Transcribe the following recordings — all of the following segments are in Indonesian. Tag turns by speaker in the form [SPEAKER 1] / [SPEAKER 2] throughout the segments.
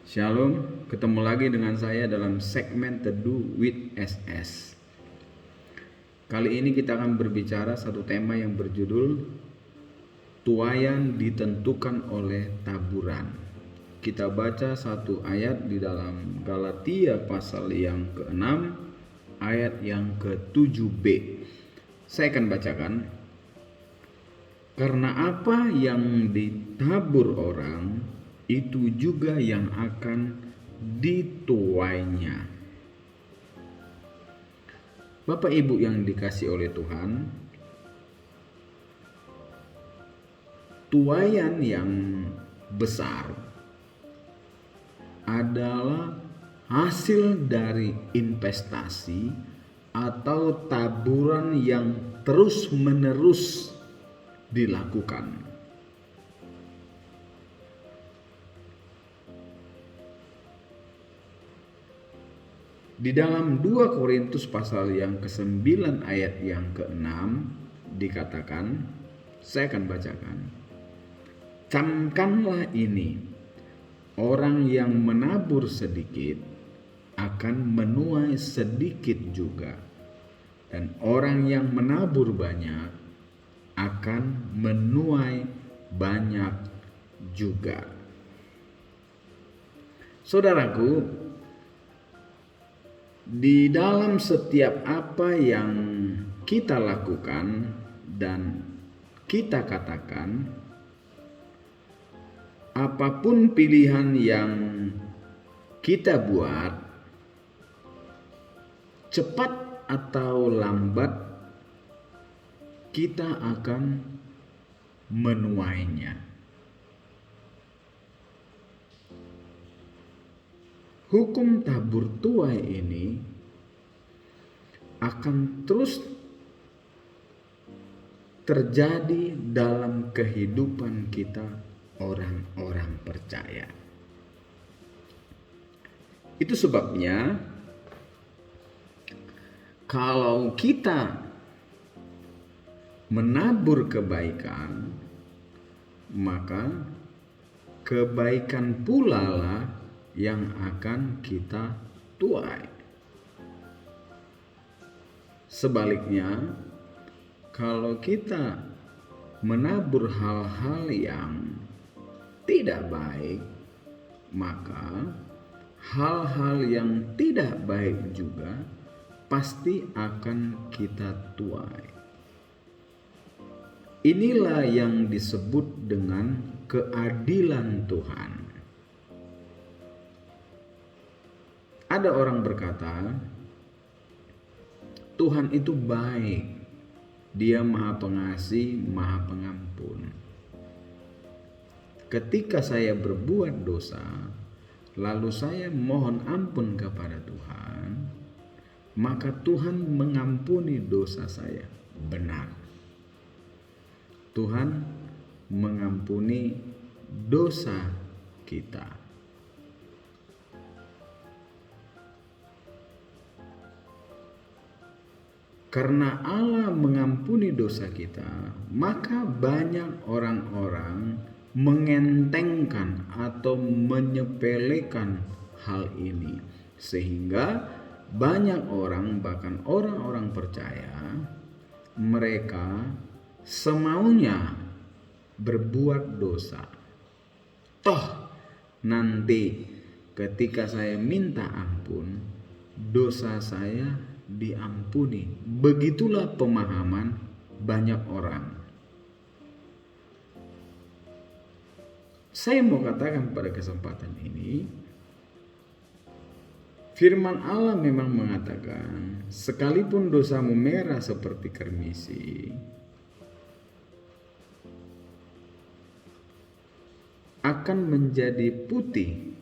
[SPEAKER 1] Shalom, ketemu lagi dengan saya dalam segmen Teduh with SS. Kali ini kita akan berbicara satu tema yang berjudul Tuayan ditentukan oleh taburan. Kita baca satu ayat di dalam Galatia pasal yang ke-6 ayat yang ke-7b. Saya akan bacakan. Karena apa yang ditabur orang, itu juga yang akan dituainya. Bapak Ibu yang dikasih oleh Tuhan, tuaian yang besar adalah hasil dari investasi atau taburan yang terus-menerus dilakukan. Di dalam 2 Korintus pasal yang ke-9 ayat yang ke-6 dikatakan, saya akan bacakan. Camkanlah ini, orang yang menabur sedikit akan menuai sedikit juga, dan orang yang menabur banyak akan menuai banyak juga. Saudaraku, di dalam setiap apa yang kita lakukan dan kita katakan, apapun pilihan yang kita buat, cepat atau lambat kita akan menuainya. Hukum tabur tuai ini akan terus terjadi dalam kehidupan kita orang-orang percaya. Itu sebabnya kalau kita menabur kebaikan, maka kebaikan pula lah yang akan kita tuai. Sebaliknya, kalau kita menabur hal-hal yang tidak baik, maka hal-hal yang tidak baik juga pasti akan kita tuai. Inilah yang disebut dengan keadilan Tuhan. Ada orang berkata, Tuhan itu baik, Dia Maha Pengasih, Maha Pengampun. Ketika saya berbuat dosa, lalu saya mohon ampun kepada Tuhan, maka Tuhan mengampuni dosa saya. Benar. Tuhan mengampuni dosa kita. Karena Allah mengampuni dosa kita, maka banyak orang-orang mengentengkan atau menyepelekan hal ini. Sehingga banyak orang, bahkan orang-orang percaya, mereka semaunya berbuat dosa. Toh nanti ketika saya minta ampun, dosa saya diampuni. Begitulah pemahaman banyak orang. Saya mau katakan pada kesempatan ini, firman Allah memang mengatakan, sekalipun dosamu merah seperti kermisi, akan menjadi putih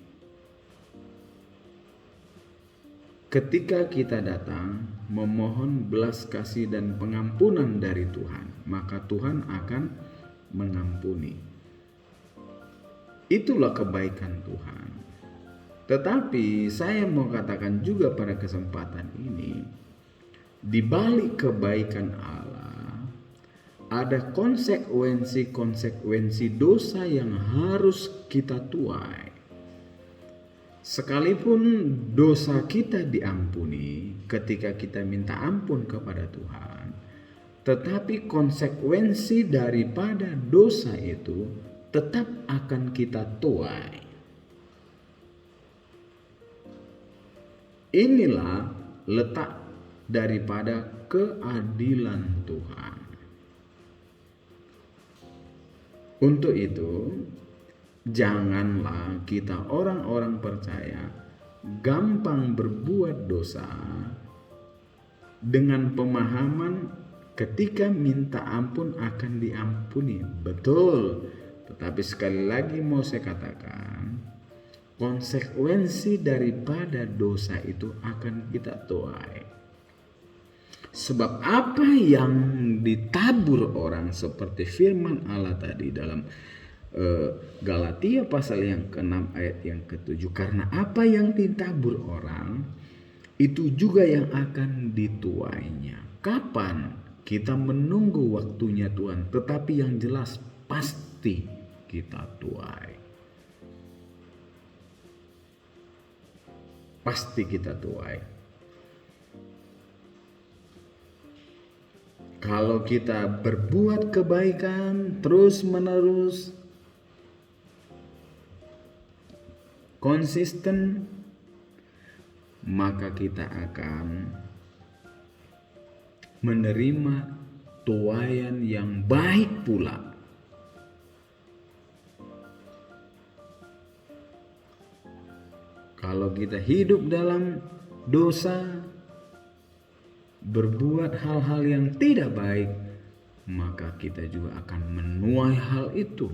[SPEAKER 1] ketika kita datang memohon belas kasih dan pengampunan dari Tuhan. Maka Tuhan akan mengampuni. Itulah kebaikan Tuhan. Tetapi saya mau katakan juga pada kesempatan ini, di balik kebaikan Allah ada konsekuensi-konsekuensi dosa yang harus kita tuai. Sekalipun dosa kita diampuni ketika kita minta ampun kepada Tuhan, tetapi konsekuensi daripada dosa itu tetap akan kita tuai. Inilah letak daripada keadilan Tuhan. Untuk itu, janganlah kita orang-orang percaya gampang berbuat dosa dengan pemahaman ketika minta ampun akan diampuni. Betul, tetapi sekali lagi mau saya katakan, konsekuensi daripada dosa itu akan kita tuai. Sebab apa yang ditabur orang, seperti firman Allah tadi dalam Galatia pasal yang ke-6 ayat yang ke-7, karena apa yang ditabur orang itu juga yang akan dituainya. Kapan? Kita menunggu waktunya Tuhan, tetapi yang jelas pasti kita tuai. Pasti kita tuai. Kalau kita berbuat kebaikan terus-menerus, konsisten, maka kita akan menerima tuaian yang baik pula. Kalau kita hidup dalam dosa, berbuat hal-hal yang tidak baik, maka kita juga akan menuai hal itu.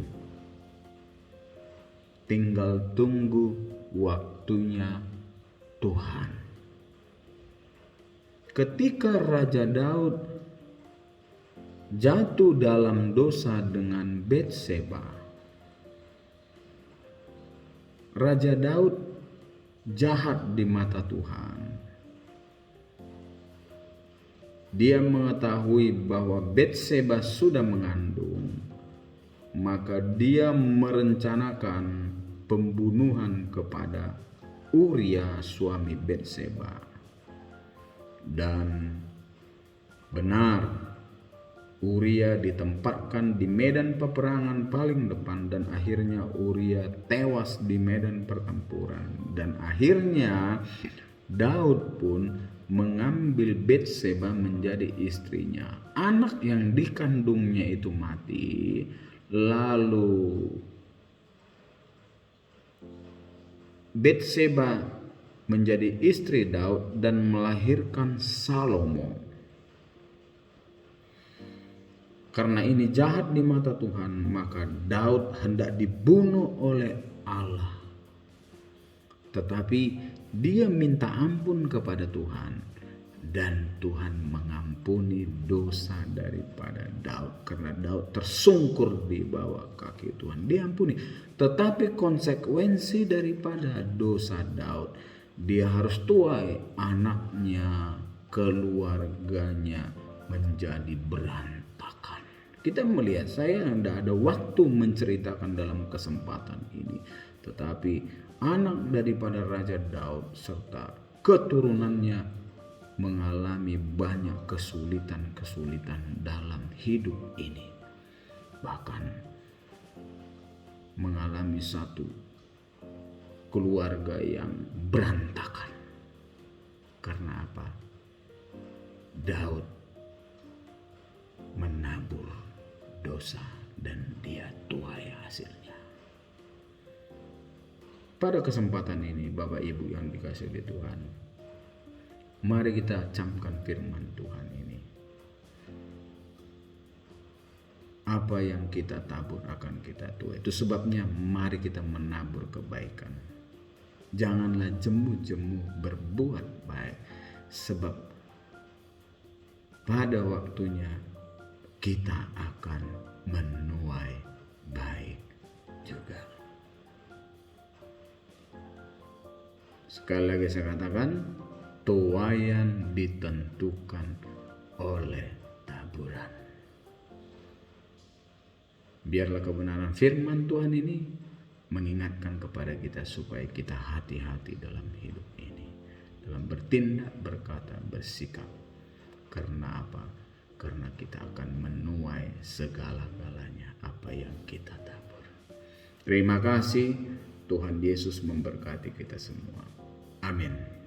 [SPEAKER 1] Tinggal tunggu waktunya Tuhan. Ketika Raja Daud jatuh dalam dosa dengan Batseba, Raja Daud jahat di mata Tuhan. Dia mengetahui bahwa Batseba sudah mengandung, maka dia merencanakan pembunuhan kepada Uria suami Batseba. Dan benar, Uria ditempatkan di medan peperangan paling depan, dan akhirnya Uria tewas di medan pertempuran. Dan akhirnya Daud pun mengambil Batseba menjadi istrinya. Anak yang dikandungnya itu mati, lalu Batseba menjadi istri Daud dan melahirkan Salomo. Karena ini jahat di mata Tuhan, maka Daud hendak dibunuh oleh Allah. Tetapi dia minta ampun kepada Tuhan, dan Tuhan mengampuni dosa daripada Daud. Karena Daud tersungkur di bawah kaki Tuhan, diampuni. Tetapi konsekuensi daripada dosa Daud, dia harus tuai, anaknya, keluarganya menjadi berantakan. Kita melihat, saya tidak ada waktu menceritakan dalam kesempatan ini, tetapi anak daripada Raja Daud serta keturunannya mengalami banyak kesulitan-kesulitan dalam hidup ini. Bahkan mengalami satu keluarga yang berantakan. Karena apa? Daud menabur dosa dan dia tuai hasilnya. Pada kesempatan ini, Bapak Ibu yang dikasihi oleh Tuhan, mari kita camkan firman Tuhan ini. Apa yang kita tabur akan kita tuai. Itu sebabnya mari kita menabur kebaikan. Janganlah jemu-jemu berbuat baik, sebab pada waktunya kita akan menuai baik juga. Sekali lagi saya katakan, tuaian ditentukan oleh taburan. Biarlah kebenaran firman Tuhan ini mengingatkan kepada kita supaya kita hati-hati dalam hidup ini, dalam bertindak, berkata, bersikap. Karena apa? Karena kita akan menuai segala-galanya apa yang kita tabur. Terima kasih. Tuhan Yesus memberkati kita semua. Amin.